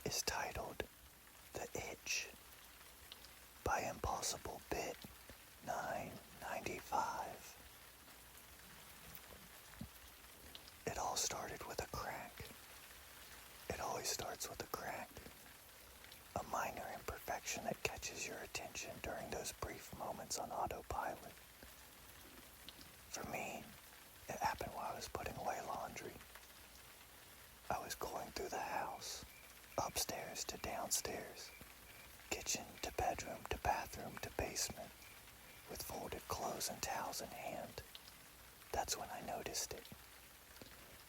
is titled The Itch by Impossible Bit 995. It all started with a crack. It always starts with a crack. A minor imperfection that catches your attention during those brief moments on autopilot. For me, it happened while I was putting away laundry. I was going through the house, upstairs to downstairs, kitchen to bedroom to bathroom to basement, with folded clothes and towels in hand. That's when I noticed it.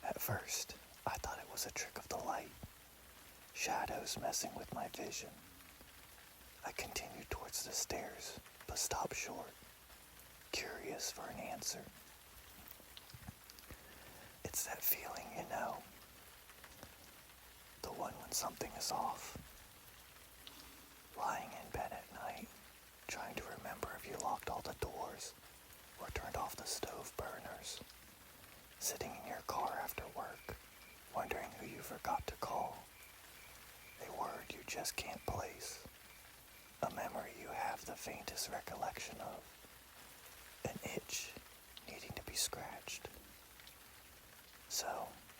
At first, I thought it was a trick of the light, shadows messing with my vision. I continued towards the stairs, but stopped short, curious for an answer. It's that feeling, you know, the one when something is off. Lying in bed at night, trying to remember if you locked all the doors or turned off the stove burners. Sitting in your car after work, wondering who you forgot to call. A word you just can't place. A memory you have the faintest recollection of. An itch needing to be scratched. So,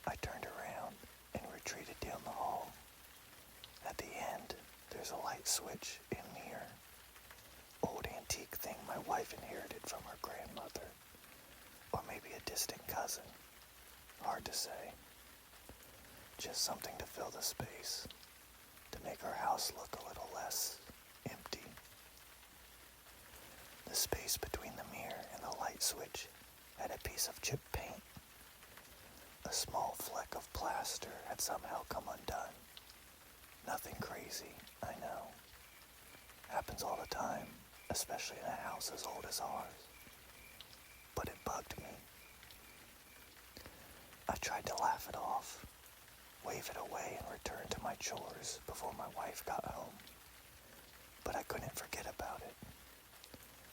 I turned around and retreated down the hall. At the end, there's a light switch and mirror. Old antique thing my wife inherited from her grandmother. Or maybe a distant cousin. Hard to say. Just something to fill the space. To make our house look a little less empty. The space between the mirror and the light switch had a piece of chipped paint. A small fleck of plaster had somehow come undone. Nothing crazy, I know. Happens all the time, especially in a house as old as ours. But it bugged me. I tried to laugh it off, wave it away and return to my chores before my wife got home. But I couldn't forget about it.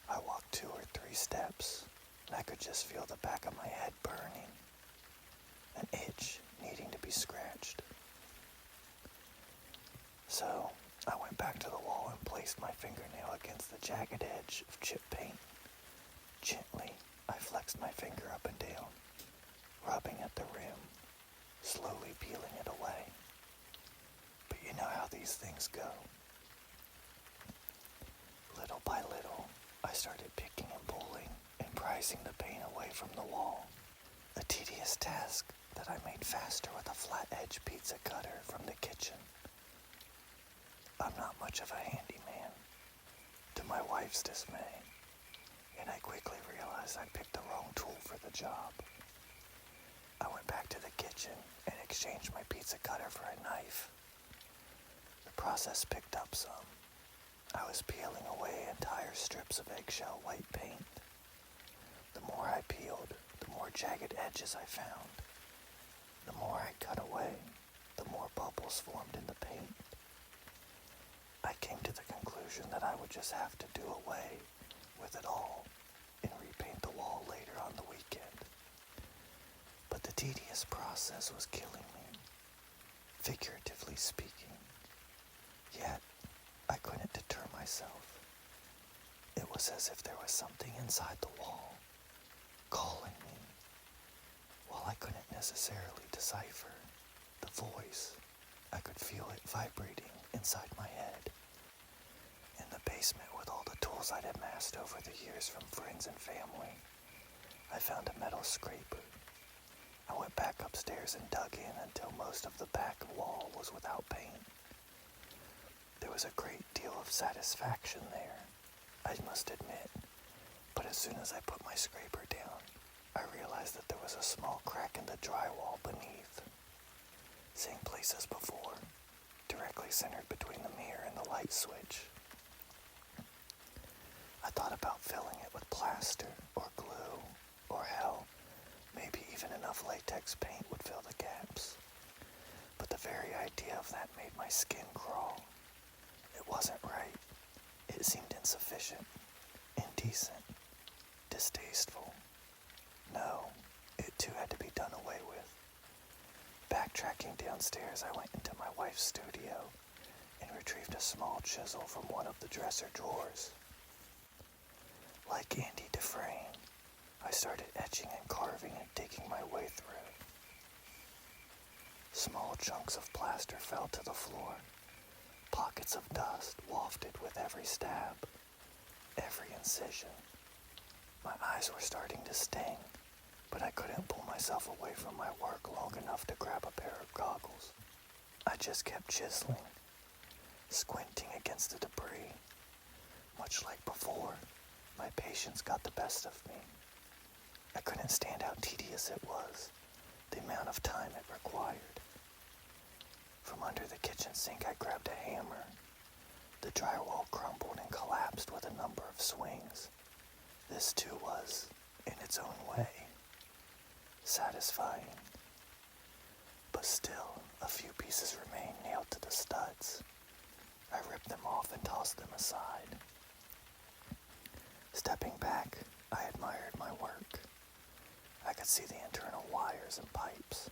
I walked 2 or 3 steps, and I could just feel the back of my head burning. An itch needing to be scratched. So, I went back to the wall and placed my fingernail against the jagged edge of chipped paint. Gently, I flexed my finger up and down, rubbing at the rim, slowly peeling it away. But you know how these things go. Little by little, I started picking and pulling and prizing the paint away from the wall. A tedious task that I made faster with a flat-edge pizza cutter from the kitchen. I'm not much of a handyman, to my wife's dismay, and I quickly realized I picked the wrong tool for the job. I went back to the kitchen and exchanged my pizza cutter for a knife. The process picked up some. I was peeling away entire strips of eggshell white paint. The more I peeled, the more jagged edges I found. The more I cut away, the more bubbles formed in the paint. I came to the conclusion that I would just have to do away with it all and repaint the wall later on the weekend. But the tedious process was killing me, figuratively speaking. Yet, I couldn't deter myself. It was as if there was something inside the wall, calling me. While I couldn't necessarily decipher the voice, I could feel it vibrating inside my head. In the basement, with all the tools I'd amassed over the years from friends and family, I found a metal scraper. I went back upstairs and dug in until most of the back wall was without paint. There was a great deal of satisfaction there, I must admit, but as soon as I put my scraper down, I realized that there was a small crack in the drywall beneath. Same place as before, directly centered between the mirror and the light switch. I thought about filling it with plaster or glue, or hell, maybe even enough latex paint would fill the gaps. But the very idea of that made my skin crawl. It wasn't right. It seemed insufficient, indecent, distasteful. No, it too had to be done away with. Backtracking downstairs, I went into my wife's studio and retrieved a small chisel from one of the dresser drawers. Like Andy Dufresne, I started etching and carving and digging my way through. Small chunks of plaster fell to the floor. Pockets of dust wafted with every stab, every incision. My eyes were starting to sting, but I couldn't pull myself away from my work long enough to grab a pair of goggles. I just kept chiseling, squinting against the debris. Much like before, my patience got the best of me. I couldn't stand how tedious it was, the amount of time it required. From under the kitchen sink, I grabbed a hammer. The drywall crumbled and collapsed with a number of swings. This too was, in its own way, satisfying. But still, a few pieces remained nailed to the studs. I ripped them off and tossed them aside. Stepping back, I admired my work. I could see the internal wires and pipes,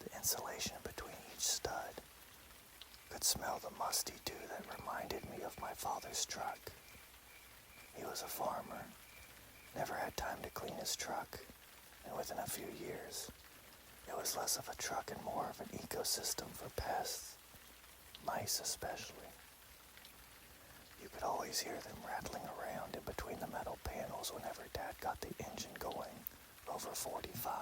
the insulation between each stud. Could smell the musty dew that reminded me of my father's truck. He was a farmer, never had time to clean his truck, and within a few years, it was less of a truck and more of an ecosystem for pests, mice especially. You could always hear them rattling around in between the metal panels whenever Dad got the engine going over 45,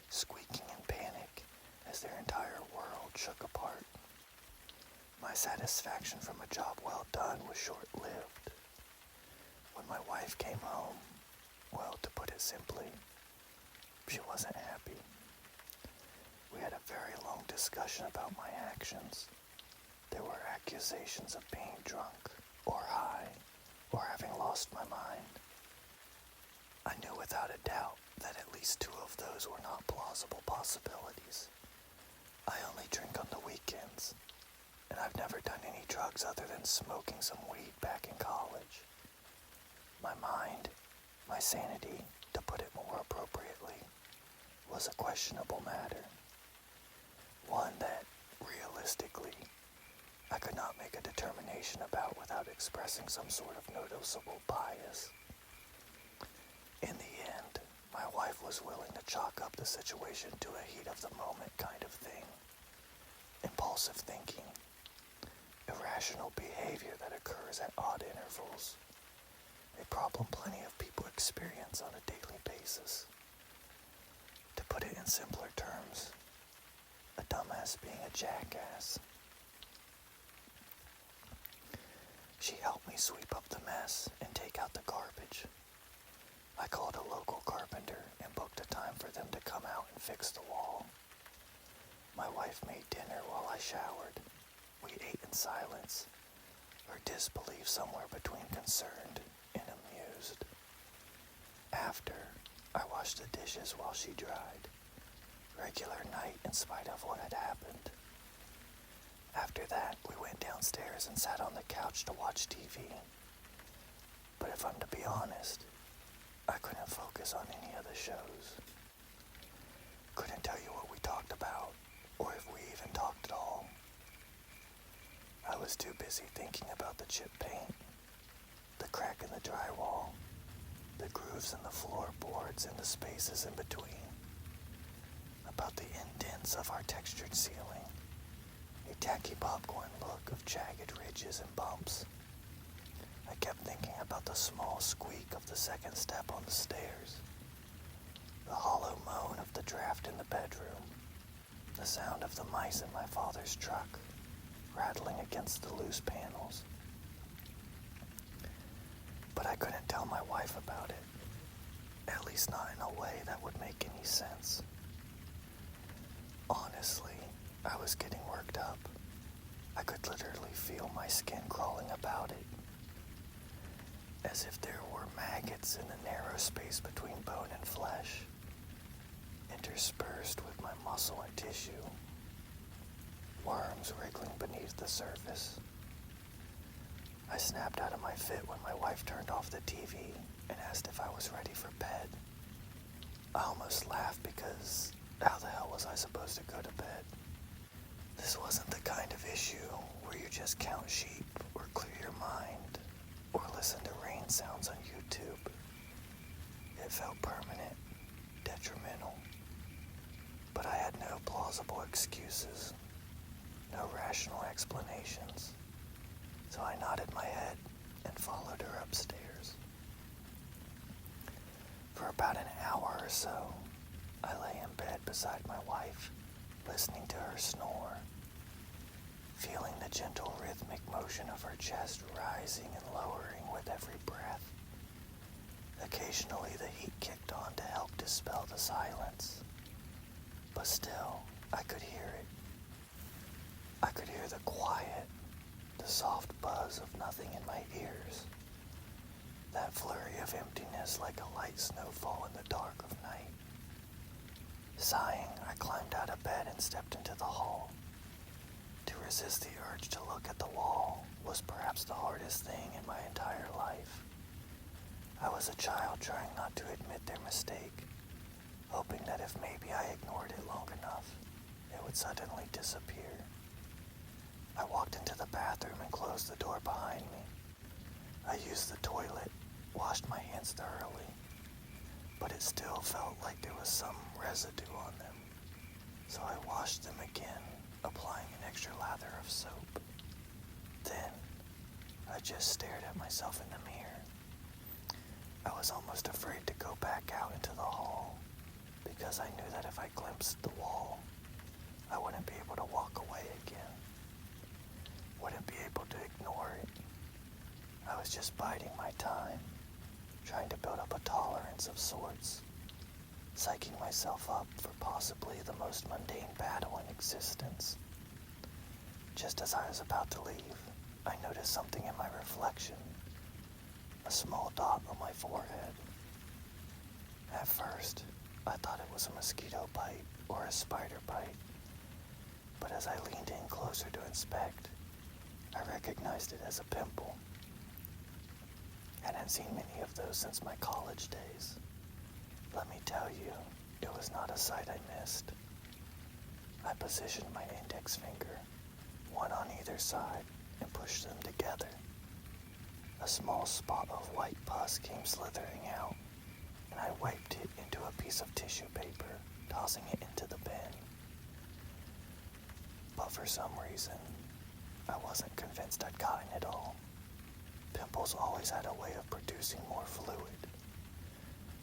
squeaking in panic as their entire world shook apart. My satisfaction from a job well done was short-lived. When my wife came home, well, to put it simply, she wasn't happy. We had a very long discussion about my actions. There were accusations of being drunk, or high, or having lost my mind. I knew without a doubt that at least two of those were not plausible possibilities. I only drink on the weekends, and I've never done any drugs other than smoking some weed back in college. My mind, my sanity, to put it more appropriately, was a questionable matter. One that, realistically, I could not make a determination about without expressing some sort of noticeable bias. In the end, my wife was willing to chalk up the situation to a heat-of-the-moment kind of thing. Impulsive thinking, irrational behavior that occurs at odd intervals, a problem plenty of people experience on a daily basis. To put it in simpler terms, a dumbass being a jackass. She helped me sweep up the mess and take out the garbage. I called a local carpenter and booked a time for them to come out and fix the wall. My wife made dinner while I showered. We ate in silence, her disbelief somewhere between concerned and amused. After, I washed the dishes while she dried. Regular night in spite of what had happened. After that, we went downstairs and sat on the couch to watch TV. But if I'm to be honest, I couldn't focus on any of the shows. Couldn't tell you what we talked about, or if we even talked at all. I was too busy thinking about the chipped paint, the crack in the drywall, the grooves in the floorboards and the spaces in between, about the indents of our textured ceiling, a tacky popcorn look of jagged ridges and bumps. I kept thinking about the small squeak of the second step on the stairs, the hollow moan of the draft in the bedroom, the sound of the mice in my father's truck, rattling against the loose panels. But I couldn't tell my wife about it, at least not in a way that would make any sense. Honestly, I was getting worked up. I could literally feel my skin crawling about it, as if there were maggots in the narrow space between bone and flesh, interspersed with my muscle and tissue, worms wriggling beneath the surface. I snapped out of my fit when my wife turned off the TV and asked if I was ready for bed. I almost laughed because How the hell was I supposed to go to bed? This wasn't the kind of issue where you just count sheep or clear your mind or listen to rain sounds on YouTube. It felt permanent, detrimental. But I had no plausible excuses, no rational explanations. So I nodded my head and followed her upstairs. For about an hour or so, I lay in bed beside my wife, listening to her snore, feeling the gentle rhythmic motion of her chest rising and lowering with every breath. Occasionally the heat kicked on to help dispel the silence, but still I could hear it. I could hear the quiet, the soft buzz of nothing in my ears, that flurry of emptiness like a light snowfall in the dark of night. Sighing, I climbed out of bed and stepped into the hall. To resist the urge to look at the wall was perhaps the hardest thing in my entire life. I was a child trying not to admit their mistake, hoping that if maybe I ignored it long enough, it would suddenly disappear. I walked into the bathroom and closed the door behind me. I used the toilet, washed my hands thoroughly, but it still felt like there was some residue on them. So I washed them again, applying an extra lather of soap. Then, I just stared at myself in the mirror. I was almost afraid to go back out into the hall, because I knew that if I glimpsed the wall, I wouldn't be able to walk away again. Wouldn't be able to ignore it. I was just biding my time, trying to build up a tolerance of sorts, psyching myself up for possibly the most mundane battle in existence. Just as I was about to leave, I noticed something in my reflection, a small dot on my forehead. At first, I thought it was a mosquito bite or a spider bite, but as I leaned in closer to inspect, I recognized it as a pimple. I hadn't seen many of those since my college days. Let me tell you, it was not a sight I missed. I positioned my index finger, one on either side, and pushed them together. A small spot of white pus came slithering out, and I wiped it into a piece of tissue paper, tossing it into the bin. But for some reason, I wasn't convinced I'd gotten it all. Pimples always had a way of producing more fluid.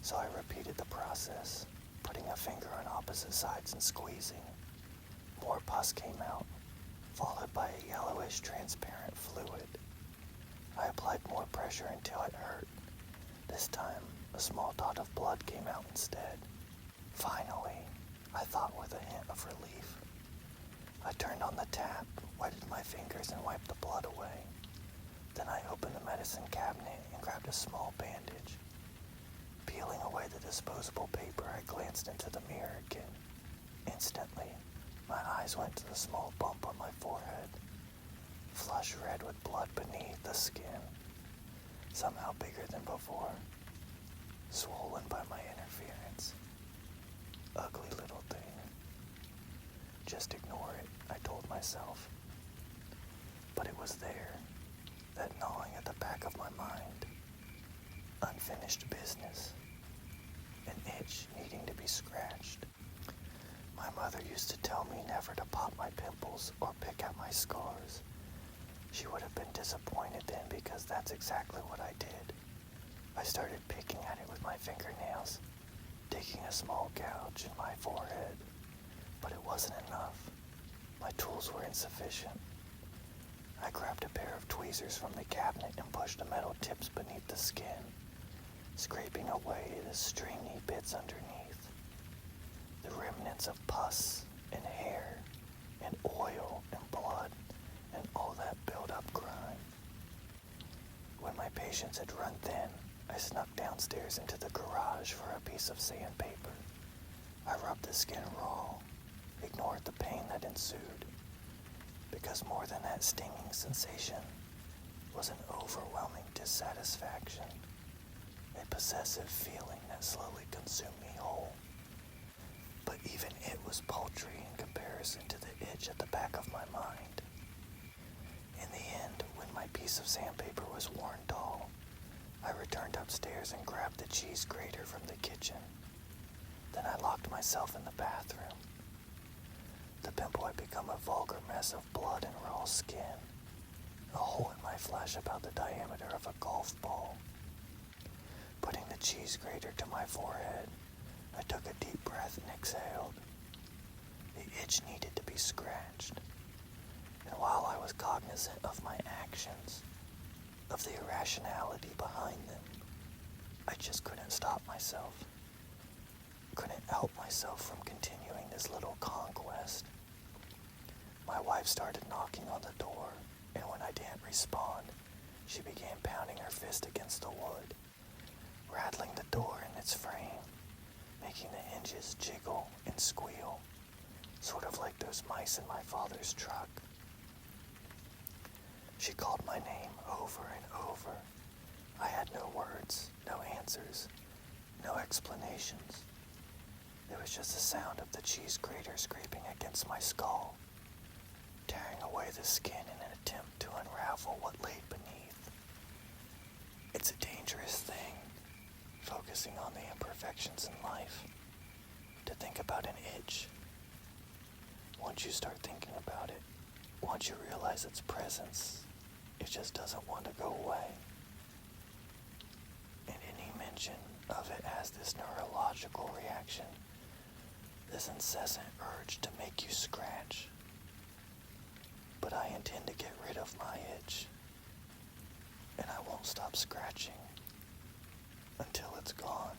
So I repeated the process, putting a finger on opposite sides and squeezing. More pus came out, followed by a yellowish transparent fluid. I applied more pressure until it hurt. This time, a small dot of blood came out instead. Finally, I thought with a hint of relief. I turned on the tap, wetted my fingers, and wiped the blood away. Then I opened the medicine cabinet and grabbed a small bandage. Peeling away the disposable paper, I glanced into the mirror again. Instantly, my eyes went to the small bump on my forehead, flush red with blood beneath the skin, somehow bigger than before, swollen by my interference. Ugly little thing. Just ignore it, I told myself. But it was there, that gnawing at the back of my mind. Unfinished business. An itch needing to be scratched. My mother used to tell me never to pop my pimples or pick at my scars. She would have been disappointed then because that's exactly what I did. I started picking at it with my fingernails, digging a small gouge in my forehead. But it wasn't enough. My tools were insufficient. I grabbed a pair of tweezers from the cabinet and pushed the metal tips beneath the skin, scraping away the stringy bits underneath. The remnants of pus and hair and oil and blood and all that built-up grime. When my patience had run thin, I snuck downstairs into the garage for a piece of sandpaper. I rubbed the skin raw, ignored the pain that ensued, because more than that stinging sensation was an overwhelming dissatisfaction, a possessive feeling that slowly consumed me whole. But but even it was paltry in comparison to the itch at the back of my mind. In the end, when my piece of sandpaper was worn dull, I returned upstairs and grabbed the cheese grater from the kitchen. Then I locked myself in the bathroom. The pimple had become a vulgar mess of blood and raw skin, a hole in my flesh about the diameter of a golf ball. Putting the cheese grater to my forehead, I took a deep breath and exhaled. The itch needed to be scratched, and while I was cognizant of my actions, of the irrationality behind them, I just couldn't stop myself. Couldn't help myself from continuing this little conquest. My wife started knocking on the door, and when I didn't respond, she began pounding her fist against the wood, rattling the door in its frame, making the hinges jiggle and squeal, sort of like those mice in my father's truck. She called my name over and over. I had no words, no answers, no explanations. There was just the sound of the cheese grater scraping against my skull, tearing away the skin in an attempt to unravel what lay beneath. It's a dangerous thing, focusing on the imperfections in life, to think about an itch. Once you start thinking about it, once you realize its presence, it just doesn't want to go away. And any mention of it has this neurological reaction, this incessant urge to make you scratch. But I intend to get rid of my itch, and I won't stop scratching until it's gone.